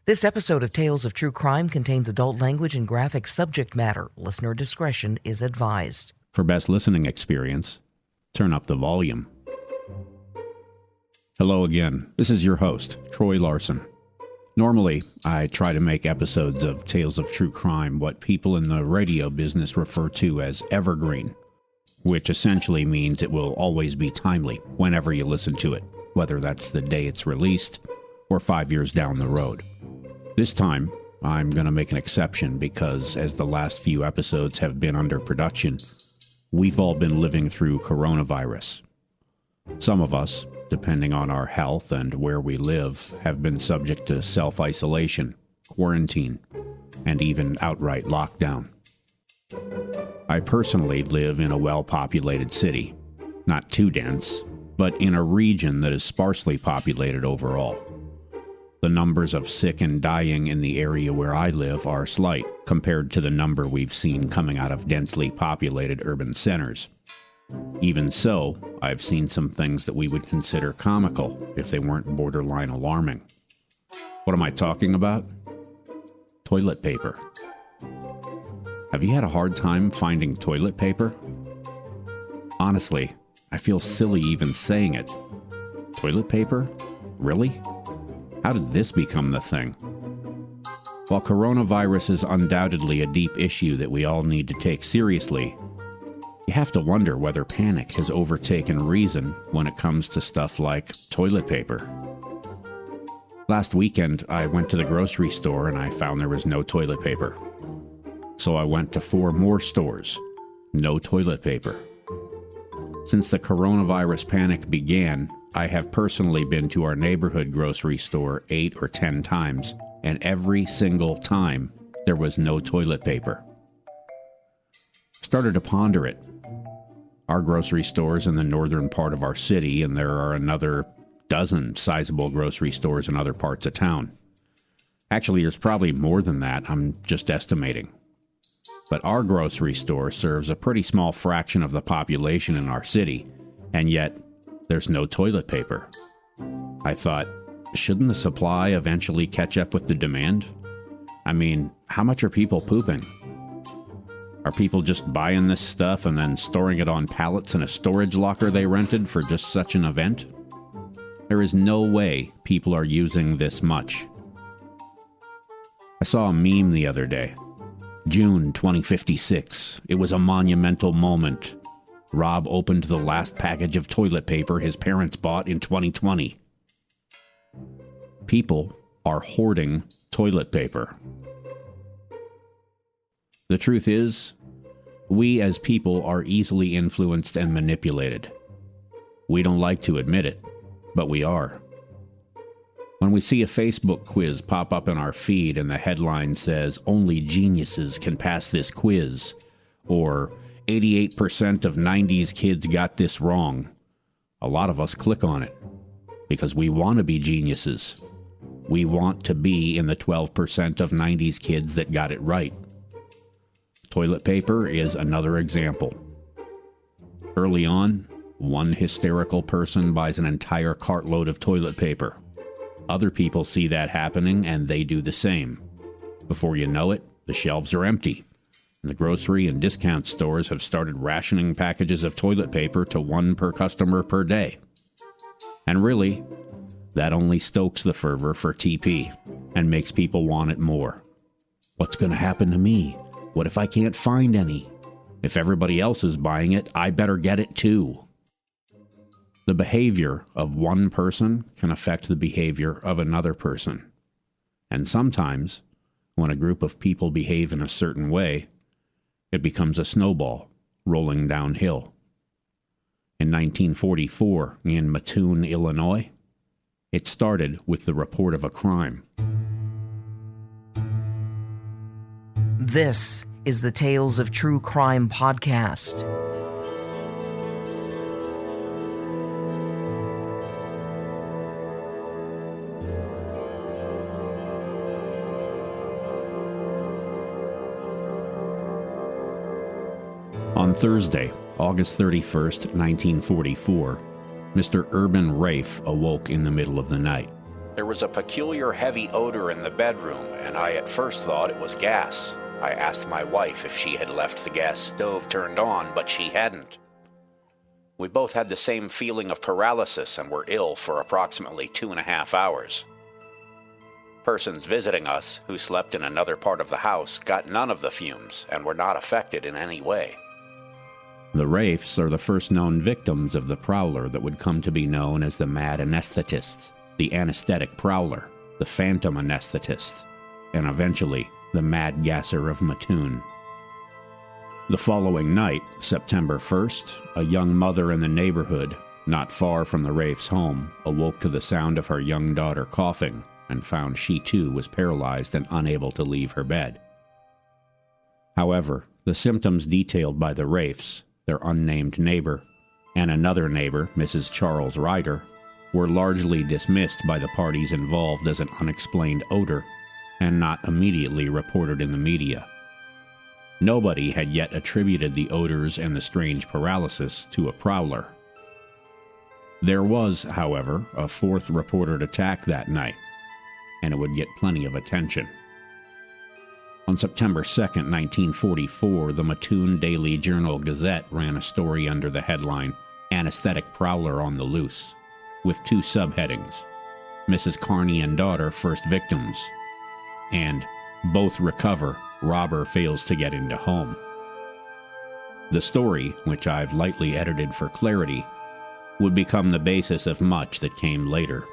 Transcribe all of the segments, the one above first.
This episode of Tales of True Crime contains adult language and graphic subject matter. Listener discretion is advised. For best listening experience, turn up the volume. Hello again. This is your host, Troy Larson. Normally, I try to make episodes of Tales of True Crime what people in the radio business refer to as evergreen, which essentially means it will always be timely whenever you listen to it, whether that's the day it's released or 5 years down the road. This time, I'm going to make an exception because as the last few episodes have been under production, we've all been living through coronavirus. Some of us, depending on our health and where we live, have been subject to self-isolation, quarantine, and even outright lockdown. I personally live in a well-populated city, not too dense, but in a region that is sparsely populated overall. The numbers of sick and dying in the area where I live are slight compared to the number we've seen coming out of densely populated urban centers. Even so, I've seen some things that we would consider comical if they weren't borderline alarming. What am I talking about? Toilet paper. Have you had a hard time finding toilet paper? Honestly, I feel silly even saying it. Toilet paper? Really? How did this become the thing? While coronavirus is undoubtedly a deep issue that we all need to take seriously, you have to wonder whether panic has overtaken reason when it comes to stuff like toilet paper. Last weekend, I went to the grocery store and I found there was no toilet paper. So I went to 4 more stores. No toilet paper. Since the coronavirus panic began, I have personally been to our neighborhood grocery store 8 or 10 times, and every single time there was no toilet paper. Started to ponder it. Our grocery store's in the northern part of our city, and there are another dozen sizable grocery stores in other parts of town. Actually, there's probably more than that, I'm just estimating. But our grocery store serves a pretty small fraction of the population in our city, and yet there's no toilet paper. I thought, shouldn't the supply eventually catch up with the demand? I mean, how much are people pooping? Are people just buying this stuff and then storing it on pallets in a storage locker they rented for just such an event? There is no way people are using this much. I saw a meme the other day. June 2056. It was a monumental moment. Rob opened the last package of toilet paper his parents bought in 2020. People are hoarding toilet paper. The truth is, we as people are easily influenced and manipulated. We don't like to admit it, but we are. When we see a Facebook quiz pop up in our feed and the headline says, "Only geniuses can pass this quiz," or 88% of 90s kids got this wrong, a lot of us click on it because we want to be geniuses. We want to be in the 12% of 90s kids that got it right. Toilet paper is another example. Early on, one hysterical person buys an entire cartload of toilet paper. Other people see that happening and they do the same. Before you know it, the shelves are empty. The grocery and discount stores have started rationing packages of toilet paper to 1 per customer per day. And really, that only stokes the fervor for TP and makes people want it more. What's going to happen to me? What if I can't find any? If everybody else is buying it, I better get it too. The behavior of one person can affect the behavior of another person. And sometimes, when a group of people behave in a certain way, it becomes a snowball rolling downhill. In 1944, in Mattoon, Illinois, it started with the report of a crime. This is the Tales of True Crime podcast. On Thursday, August 31st, 1944, Mr. Urban Rafe awoke in the middle of the night. There was a peculiar heavy odor in the bedroom, and I at first thought it was gas. I asked my wife if she had left the gas stove turned on, but she hadn't. We both had the same feeling of paralysis and were ill for approximately 2.5 hours. Persons visiting us, who slept in another part of the house, got none of the fumes and were not affected in any way. The Wraiths are the first known victims of the prowler that would come to be known as the Mad Anesthetist, the Anesthetic Prowler, the Phantom Anesthetist, and eventually the Mad Gasser of Mattoon. The following night, September 1st, a young mother in the neighborhood, not far from the Wraith's home, awoke to the sound of her young daughter coughing and found she too was paralyzed and unable to leave her bed. However, the symptoms detailed by the Wraiths, their unnamed neighbor, and another neighbor, Mrs. Charles Ryder, were largely dismissed by the parties involved as an unexplained odor and not immediately reported in the media. Nobody had yet attributed the odors and the strange paralysis to a prowler. There was, however, a fourth reported attack that night, and it would get plenty of attention. On September 2nd, 1944, the Mattoon Daily Journal-Gazette ran a story under the headline, "Anesthetic Prowler on the Loose," with two subheadings, "Mrs. Carney and Daughter First Victims," and "Both Recover, Robber Fails to Get into Home." The story, which I've lightly edited for clarity, would become the basis of much that came later.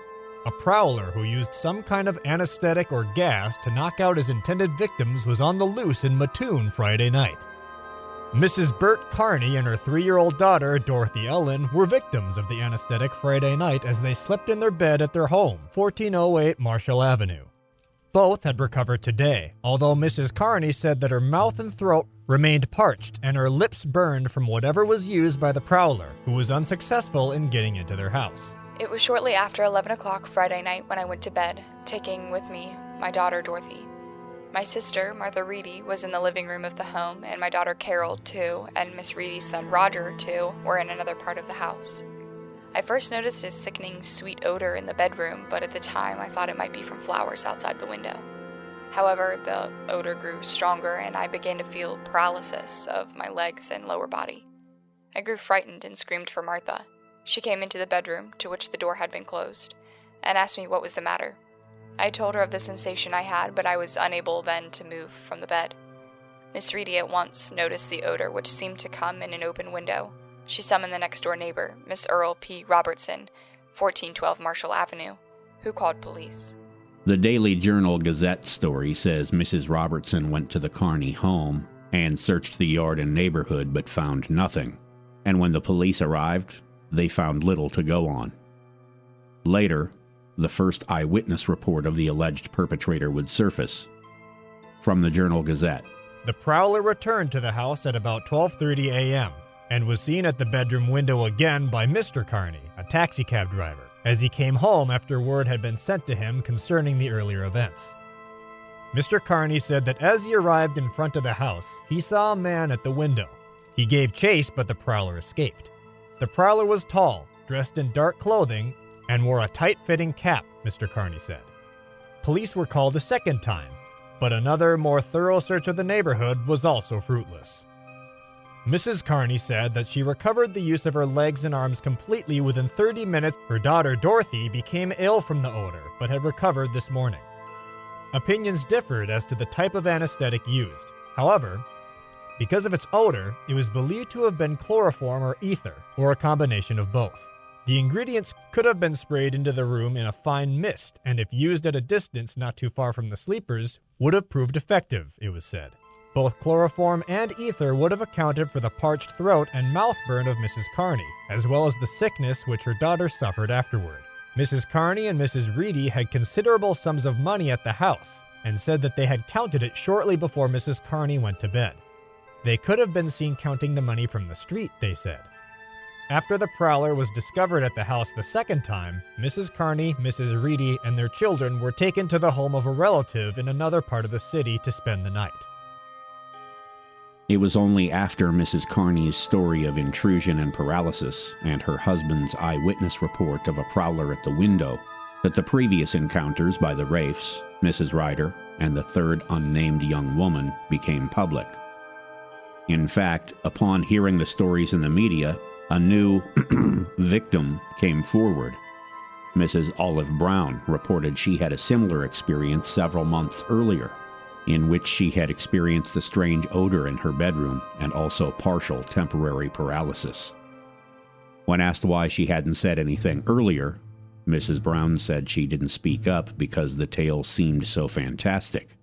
A prowler who used some kind of anesthetic or gas to knock out his intended victims was on the loose in Mattoon Friday night. Mrs. Bert Carney and her 3-year-old daughter, Dorothy Ellen, were victims of the anesthetic Friday night as they slept in their bed at their home, 1408 Marshall Avenue. Both had recovered today, although Mrs. Carney said that her mouth and throat remained parched and her lips burned from whatever was used by the prowler, who was unsuccessful in getting into their house. It was shortly after 11 o'clock Friday night when I went to bed, taking with me my daughter Dorothy. My sister, Martha Reedy, was in the living room of the home, and my daughter Carol, too, and Miss Reedy's son Roger, too, were in another part of the house. I first noticed a sickening sweet odor in the bedroom, but at the time I thought it might be from flowers outside the window. However, the odor grew stronger, and I began to feel paralysis of my legs and lower body. I grew frightened and screamed for Martha. She came into the bedroom, to which the door had been closed, and asked me what was the matter. I told her of the sensation I had, but I was unable then to move from the bed. Miss Reedy at once noticed the odor, which seemed to come in an open window. She summoned the next-door neighbor, Miss Earl P. Robertson, 1412 Marshall Avenue, who called police. The Daily Journal-Gazette story says Mrs. Robertson went to the Carney home and searched the yard and neighborhood but found nothing, and when the police arrived, they found little to go on. Later, the first eyewitness report of the alleged perpetrator would surface. From the Journal-Gazette. The prowler returned to the house at about 12:30 a.m. and was seen at the bedroom window again by Mr. Carney, a taxicab driver, as he came home after word had been sent to him concerning the earlier events. Mr. Carney said that as he arrived in front of the house, he saw a man at the window. He gave chase, but the prowler escaped. The prowler was tall, dressed in dark clothing, and wore a tight-fitting cap, Mr. Carney said. Police were called a second time, but another, more thorough search of the neighborhood was also fruitless. Mrs. Carney said that she recovered the use of her legs and arms completely within 30 minutes. Her daughter Dorothy became ill from the odor, but had recovered this morning. Opinions differed as to the type of anesthetic used. However, because of its odor, it was believed to have been chloroform or ether, or a combination of both. The ingredients could have been sprayed into the room in a fine mist, and if used at a distance not too far from the sleepers, would have proved effective, it was said. Both chloroform and ether would have accounted for the parched throat and mouth burn of Mrs. Carney, as well as the sickness which her daughter suffered afterward. Mrs. Carney and Mrs. Reedy had considerable sums of money at the house, and said that they had counted it shortly before Mrs. Carney went to bed. They could have been seen counting the money from the street, they said. After the prowler was discovered at the house the second time, Mrs. Carney, Mrs. Reedy, and their children were taken to the home of a relative in another part of the city to spend the night. It was only after Mrs. Carney's story of intrusion and paralysis and her husband's eyewitness report of a prowler at the window that the previous encounters by the Wraiths, Mrs. Ryder, and the third unnamed young woman became public. In fact, upon hearing the stories in the media, a new victim came forward. Mrs. Olive Brown reported she had a similar experience several months earlier, in which she had experienced a strange odor in her bedroom and also partial temporary paralysis. When asked why she hadn't said anything earlier, Mrs. Brown said she didn't speak up because the tale seemed so fantastic.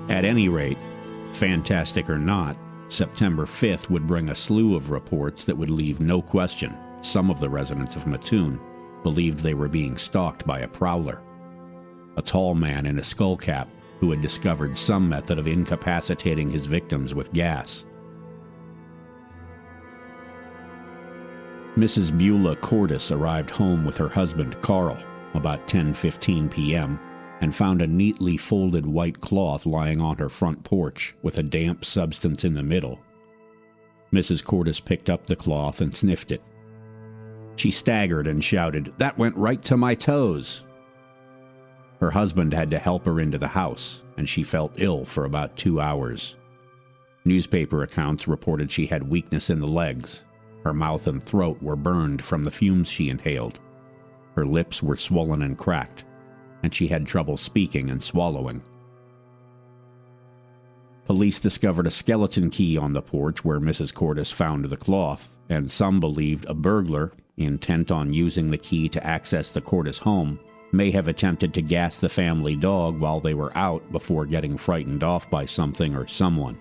At any rate, fantastic or not, September 5th would bring a slew of reports that would leave no question some of the residents of Mattoon believed they were being stalked by a prowler, a tall man in a skull cap who had discovered some method of incapacitating his victims with gas. Mrs. Beulah Cordis arrived home with her husband, Carl, about 10:15 p.m., and found a neatly folded white cloth lying on her front porch with a damp substance in the middle. Mrs. Cordis picked up the cloth and sniffed it. She staggered and shouted, "That went right to my toes!" Her husband had to help her into the house, and she felt ill for about 2 hours. Newspaper accounts reported she had weakness in the legs. Her mouth and throat were burned from the fumes she inhaled. Her lips were swollen and cracked, and she had trouble speaking and swallowing. Police discovered a skeleton key on the porch where Mrs. Cordis found the cloth, and some believed a burglar, intent on using the key to access the Cordis home, may have attempted to gas the family dog while they were out before getting frightened off by something or someone.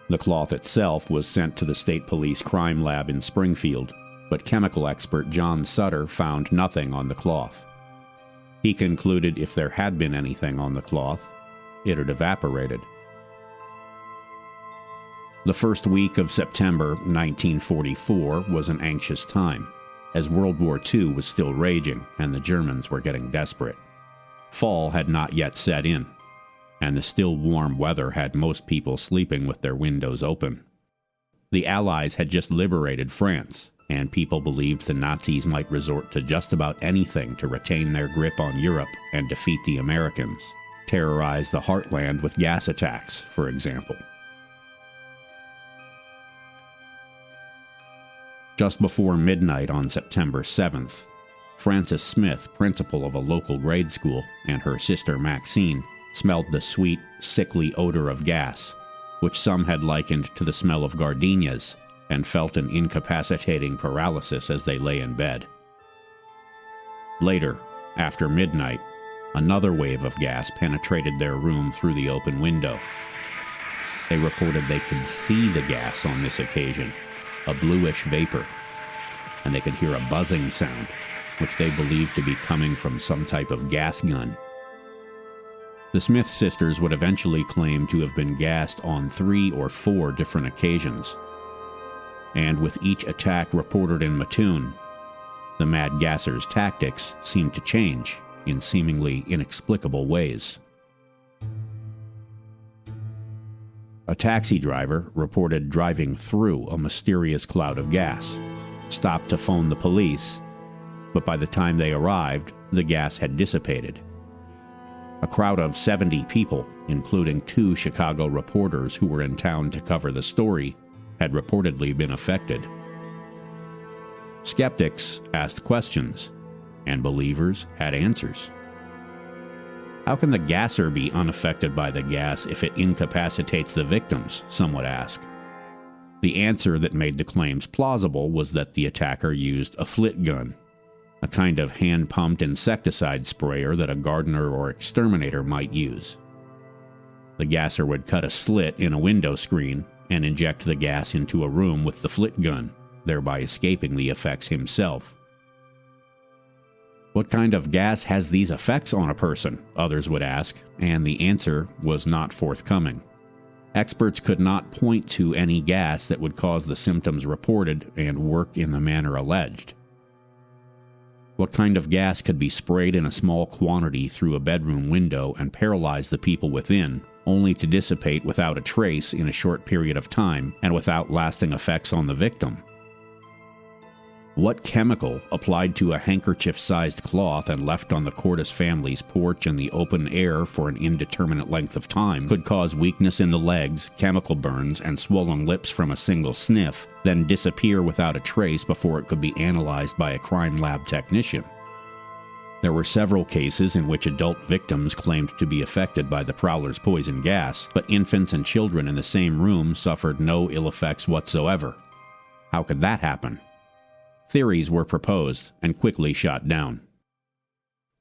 The cloth itself was sent to the State Police Crime Lab in Springfield, but chemical expert John Sutter found nothing on the cloth. He concluded if there had been anything on the cloth, it had evaporated. The first week of September 1944 was an anxious time, as World War II was still raging and the Germans were getting desperate. Fall had not yet set in, and the still warm weather had most people sleeping with their windows open. The Allies had just liberated France, and people believed the Nazis might resort to just about anything to retain their grip on Europe and defeat the Americans, terrorize the heartland with gas attacks, for example. Just before midnight on September 7th, Frances Smith, principal of a local grade school, and her sister Maxine smelled the sweet, sickly odor of gas, which some had likened to the smell of gardenias, and felt an incapacitating paralysis as they lay in bed. Later, after midnight, another wave of gas penetrated their room through the open window. They reported they could see the gas on this occasion, a bluish vapor, and they could hear a buzzing sound, which they believed to be coming from some type of gas gun. The Smith sisters would eventually claim to have been gassed on 3 or 4 different occasions, and with each attack reported in Mattoon, the Mad Gassers' tactics seemed to change in seemingly inexplicable ways. A taxi driver reported driving through a mysterious cloud of gas, stopped to phone the police, but by the time they arrived, the gas had dissipated. A crowd of 70 people, including 2 Chicago reporters who were in town to cover the story, had reportedly been affected. Skeptics asked questions, and believers had answers. How can the gasser be unaffected by the gas if it incapacitates the victims? Some would ask. The answer that made the claims plausible was that the attacker used a flit gun, a kind of hand-pumped insecticide sprayer that a gardener or exterminator might use. The gasser would cut a slit in a window screen and inject the gas into a room with the flit gun, thereby escaping the effects himself. What kind of gas has these effects on a person? Others would ask, and the answer was not forthcoming. Experts could not point to any gas that would cause the symptoms reported and work in the manner alleged. What kind of gas could be sprayed in a small quantity through a bedroom window and paralyze the people within, only to dissipate without a trace in a short period of time and without lasting effects on the victim? What chemical, applied to a handkerchief-sized cloth and left on the Cordes family's porch in the open air for an indeterminate length of time, could cause weakness in the legs, chemical burns, and swollen lips from a single sniff, then disappear without a trace before it could be analyzed by a crime lab technician? There were several cases in which adult victims claimed to be affected by the prowler's poison gas, but infants and children in the same room suffered no ill effects whatsoever. How could that happen? Theories were proposed and quickly shot down.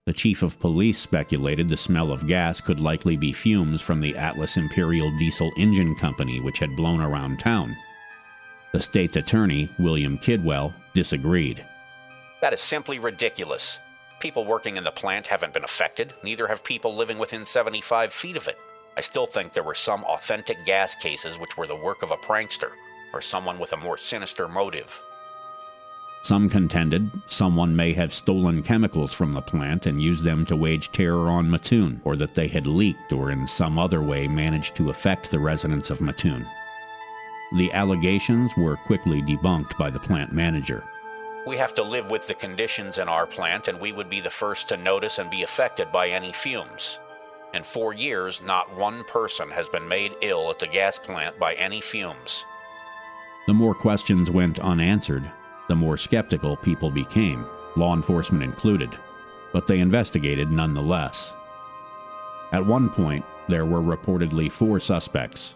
The chief of police speculated the smell of gas could likely be fumes from the Atlas Imperial Diesel Engine Company, which had blown around town. The state's attorney, William Kidwell, disagreed. That is simply ridiculous. People working in the plant haven't been affected, neither have people living within 75 feet of it. I still think there were some authentic gas cases which were the work of a prankster, or someone with a more sinister motive. Some contended someone may have stolen chemicals from the plant and used them to wage terror on Mattoon, or that they had leaked or in some other way managed to affect the residents of Mattoon. The allegations were quickly debunked by the plant manager. We have to live with the conditions in our plant, and we would be the first to notice and be affected by any fumes. In 4 years, not one person has been made ill at the gas plant by any fumes. The more questions went unanswered, the more skeptical people became, law enforcement included, but they investigated nonetheless. At one point, there were reportedly 4 suspects,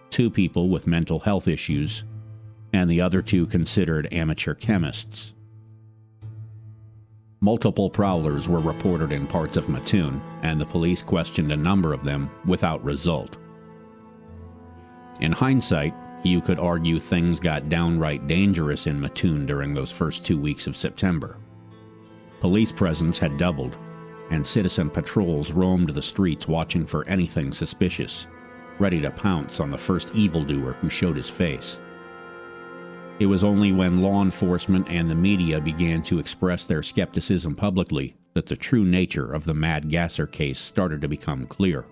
2 people with mental health issues, and the other 2 considered amateur chemists. Multiple prowlers were reported in parts of Mattoon, and the police questioned a number of them without result. In hindsight, you could argue things got downright dangerous in Mattoon during those first 2 weeks of September. Police presence had doubled, and citizen patrols roamed the streets watching for anything suspicious, ready to pounce on the first evildoer who showed his face. It was only when law enforcement and the media began to express their skepticism publicly that the true nature of the Mad Gasser case started to become clear.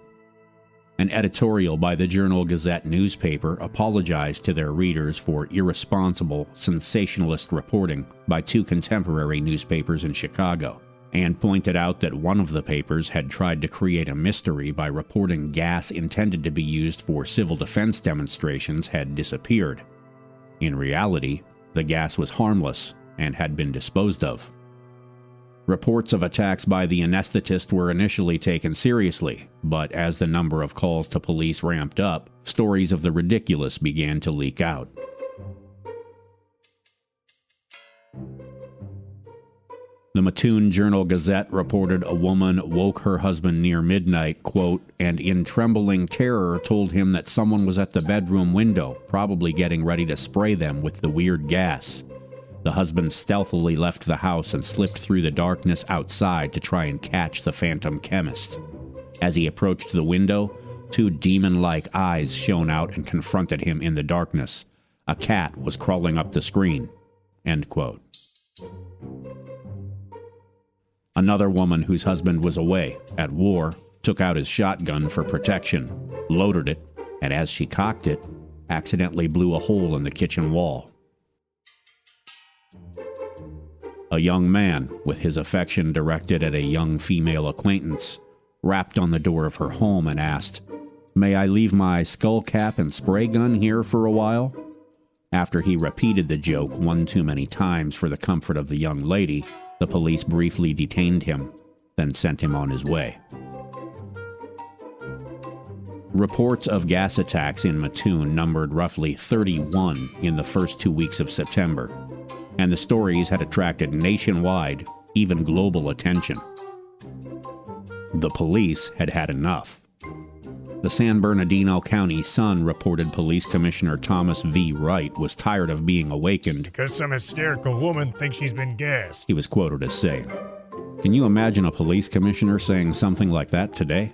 An editorial by the Journal-Gazette newspaper apologized to their readers for irresponsible, sensationalist reporting by 2 contemporary newspapers in Chicago, and pointed out that one of the papers had tried to create a mystery by reporting gas intended to be used for civil defense demonstrations had disappeared. In reality, the gas was harmless and had been disposed of. Reports of attacks by the anesthetist were initially taken seriously, but as the number of calls to police ramped up, stories of the ridiculous began to leak out. The Mattoon Journal-Gazette reported a woman woke her husband near midnight, quote, and in trembling terror told him that someone was at the bedroom window, probably getting ready to spray them with the weird gas. The husband stealthily left the house and slipped through the darkness outside to try and catch the phantom chemist. As he approached the window, 2 demon-like eyes shone out and confronted him in the darkness. A cat was crawling up the screen. End quote. Another woman whose husband was away, at war, took out his shotgun for protection, loaded it, and as she cocked it, accidentally blew a hole in the kitchen wall. A young man, with his affection directed at a young female acquaintance, rapped on the door of her home and asked, "May I leave my skull cap and spray gun here for a while?" After he repeated the joke one too many times for the comfort of the young lady, the police briefly detained him, then sent him on his way. Reports of gas attacks in Mattoon numbered roughly 31 in the first 2 weeks of September, and the stories had attracted nationwide, even global attention. The police had had enough. The San Bernardino County Sun reported Police Commissioner Thomas V. Wright was tired of being awakened Because some hysterical woman thinks she's been gassed. he was quoted as saying. Can you imagine a police commissioner saying something like that today?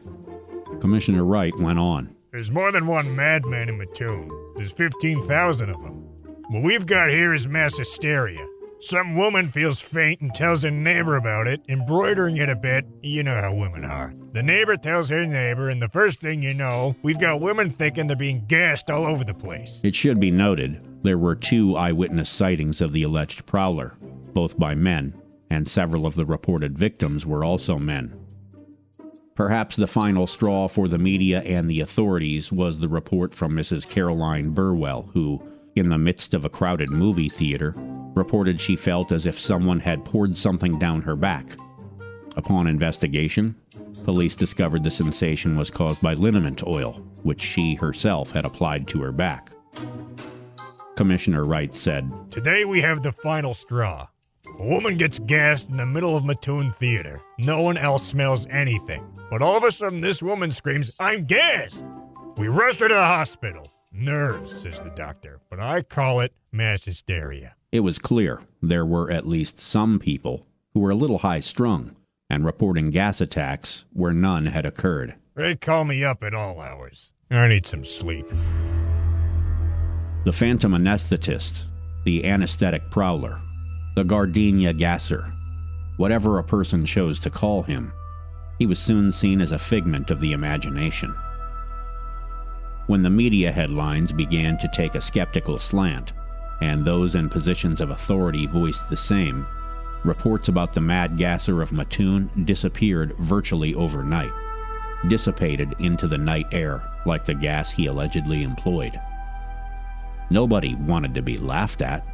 Commissioner Wright went on. There's more than one madman in Mattoon. There's 15,000 of them. What we've got here is mass hysteria. Some woman feels faint and tells her neighbor about it, embroidering it a bit. You know how women are. The neighbor tells her neighbor, and the first thing you know, we've got women thinking they're being gassed all over the place. It should be noted, there were 2 eyewitness sightings of the alleged prowler. both by men, and several of the reported victims were also men. Perhaps the final straw for the media and the authorities was the report from Mrs. Caroline Burwell, who, in the midst of a crowded movie theater, reported she felt as if someone had poured something down her back. Upon investigation, police discovered the sensation was caused by liniment oil, which she herself had applied to her back. Commissioner Wright said, "Today we have the final straw. A woman gets gassed in the middle of Mattoon Theater. No one else smells anything. But all of a sudden this woman screams, 'I'm gassed!' We rush her to the hospital. Nerves, says the doctor, but I call it mass hysteria." It was clear there were at least some people who were a little high-strung and reporting gas attacks where none had occurred. They call me up at all hours. I need some sleep. The phantom anesthetist, the anesthetic prowler, the gardenia gasser, whatever a person chose to call him, he was soon seen as a figment of the imagination. When the media headlines began to take a skeptical slant, and those in positions of authority voiced the same, reports about the mad gasser of Mattoon disappeared virtually overnight, dissipated into the night air like the gas he allegedly employed. Nobody wanted to be laughed at.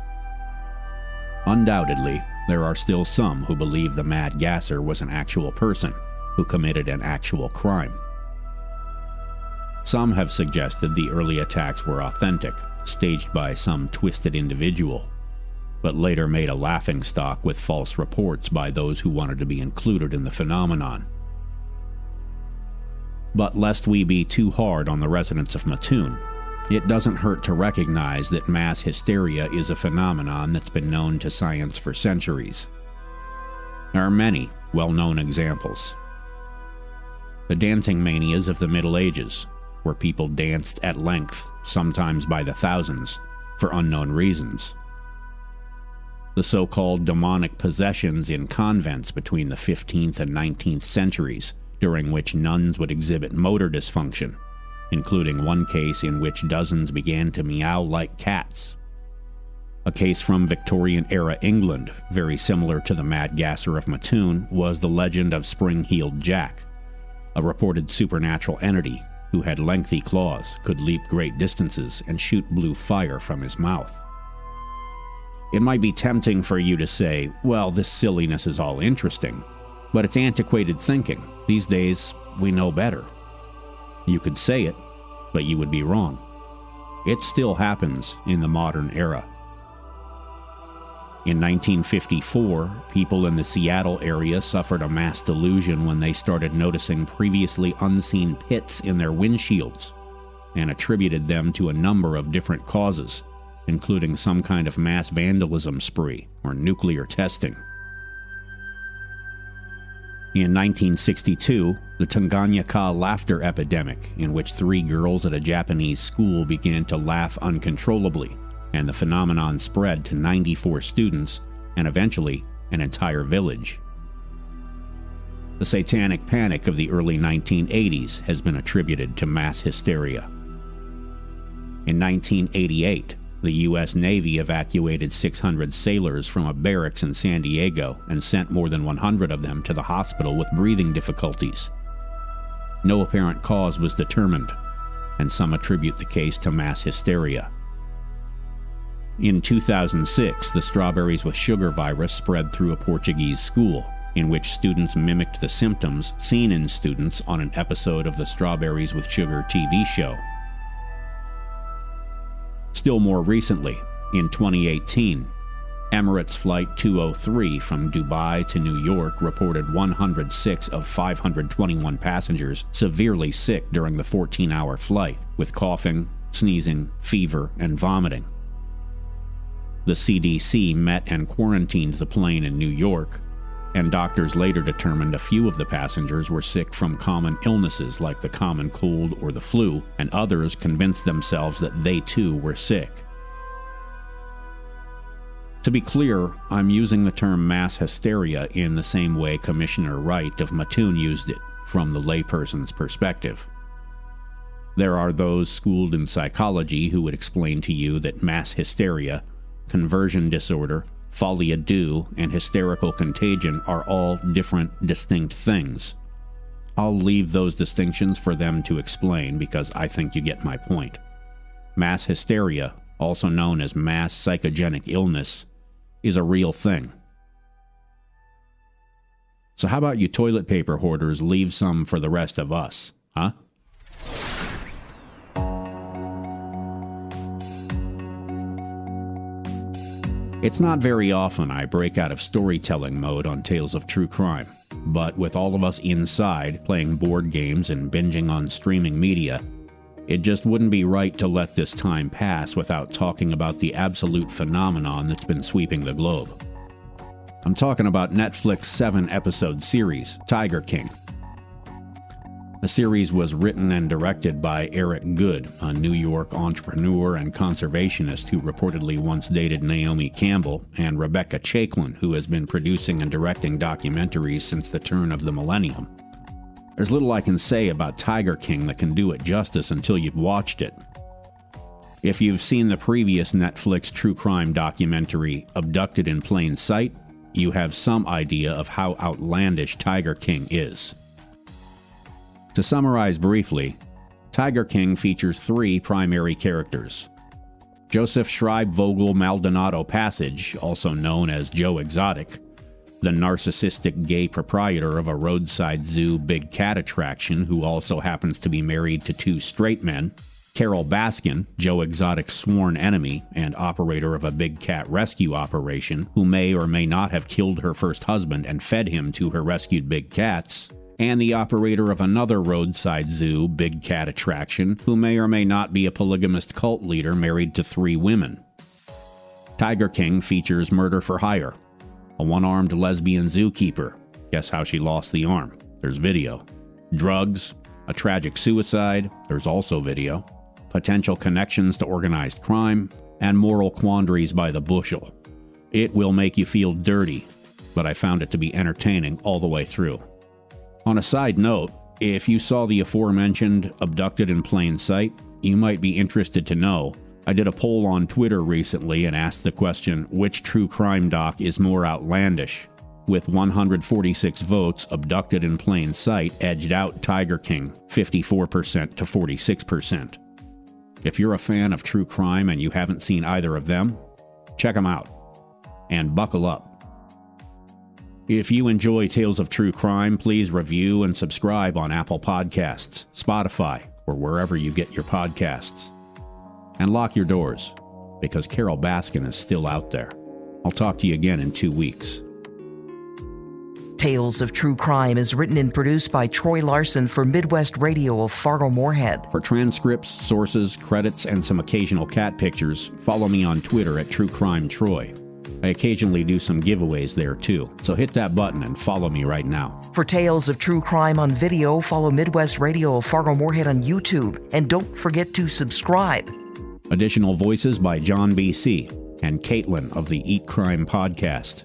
Undoubtedly, there are still some who believe the mad gasser was an actual person who committed an actual crime. Some have suggested the early attacks were authentic, staged by some twisted individual, but later made a laughingstock with false reports by those who wanted to be included in the phenomenon. But lest we be too hard on the residents of Mattoon, it doesn't hurt to recognize that mass hysteria is a phenomenon that's been known to science for centuries. There are many well-known examples. The dancing manias of the Middle Ages, where people danced at length, sometimes by the thousands, for unknown reasons. The so-called demonic possessions in convents between the 15th and 19th centuries, during which nuns would exhibit motor dysfunction, including one case in which dozens began to meow like cats. A case from Victorian-era England, very similar to the mad gasser of Mattoon, was the legend of Spring-Heeled Jack, a reported supernatural entity who had lengthy claws, could leap great distances, and shoot blue fire from his mouth. It might be tempting for you to say, well, this silliness is all interesting, but it's antiquated thinking. These days, we know better. You could say it, but you would be wrong. It still happens in the modern era. In 1954, people in the Seattle area suffered a mass delusion when they started noticing previously unseen pits in their windshields and attributed them to a number of different causes, including some kind of mass vandalism spree or nuclear testing. In 1962, the Tanganyika laughter epidemic, in which 3 girls at a Japanese school began to laugh uncontrollably, and the phenomenon spread to 94 students and eventually an entire village. The satanic panic of the early 1980s has been attributed to mass hysteria. In 1988, the U.S. Navy evacuated 600 sailors from a barracks in San Diego and sent more than 100 of them to the hospital with breathing difficulties. No apparent cause was determined, and some attribute the case to mass hysteria. In 2006, the strawberries with sugar virus spread through a Portuguese school, in which students mimicked the symptoms seen in students on an episode of the Strawberries with Sugar TV show. Still more recently, in 2018, Emirates Flight 203 from Dubai to New York reported 106 of 521 passengers severely sick during the 14-hour flight, with coughing, sneezing, fever, and vomiting. The CDC met and quarantined the plane in New York, and doctors later determined a few of the passengers were sick from common illnesses like the common cold or the flu, and others convinced themselves that they too were sick. To be clear, I'm using the term mass hysteria in the same way Commissioner Wright of Mattoon used it, from the layperson's perspective. There are those schooled in psychology who would explain to you that mass hysteria, conversion disorder, folie à deux, and hysterical contagion are all different, distinct things. I'll leave those distinctions for them to explain because I think you get my point. Mass hysteria, also known as mass psychogenic illness, is a real thing. So how about you toilet paper hoarders leave some for the rest of us, huh? It's not very often I break out of storytelling mode on Tales of True Crime, but with all of us inside playing board games and binging on streaming media, it just wouldn't be right to let this time pass without talking about the absolute phenomenon that's been sweeping the globe. I'm talking about Netflix's 7-episode series, Tiger King. The series was written and directed by Eric Goode, a New York entrepreneur and conservationist who reportedly once dated Naomi Campbell, and Rebecca Chaiklin, who has been producing and directing documentaries since the turn of the millennium. There's little I can say about Tiger King that can do it justice until you've watched it. If you've seen the previous Netflix true crime documentary, Abducted in Plain Sight, you have some idea of how outlandish Tiger King is. To summarize briefly, Tiger King features 3 primary characters. Joseph Schreibvogel Maldonado Passage, also known as Joe Exotic, the narcissistic gay proprietor of a roadside zoo big cat attraction who also happens to be married to 2 straight men. Carol Baskin, Joe Exotic's sworn enemy and operator of a big cat rescue operation, who may or may not have killed her first husband and fed him to her rescued big cats. And the operator of another roadside zoo big cat attraction, who may or may not be a polygamist cult leader married to 3 women. Tiger King features murder for hire, a one-armed lesbian zookeeper. Guess how she lost the arm? There's video. Drugs, a tragic suicide. There's also video. Potential connections to organized crime, and moral quandaries by the bushel. It will make you feel dirty, but I found it to be entertaining all the way through. On a side note, if you saw the aforementioned Abducted in Plain Sight, you might be interested to know I did a poll on Twitter recently and asked the question, which true crime doc is more outlandish? With 146 votes, Abducted in Plain Sight edged out Tiger King, 54% to 46%. If you're a fan of true crime and you haven't seen either of them, check them out. And buckle up. If you enjoy Tales of True Crime, please review and subscribe on Apple Podcasts, Spotify, or wherever you get your podcasts. And lock your doors, because Carol Baskin is still out there. I'll talk to you again in 2 weeks. Tales of True Crime is written and produced by Troy Larson for Midwest Radio of Fargo-Moorhead. For transcripts, sources, credits, and some occasional cat pictures, follow me on Twitter at TrueCrimeTroy. I occasionally do some giveaways there too, so hit that button and follow me right now. For Tales of True Crime on video, follow Midwest Radio of Fargo-Moorhead on YouTube, and don't forget to subscribe. Additional voices by John B.C. and Caitlin of the Eat Crime podcast.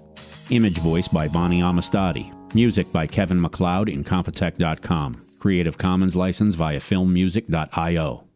Image voice by Bonnie Amistadi. Music by Kevin MacLeod in Compotech.com. Creative Commons license via filmmusic.io.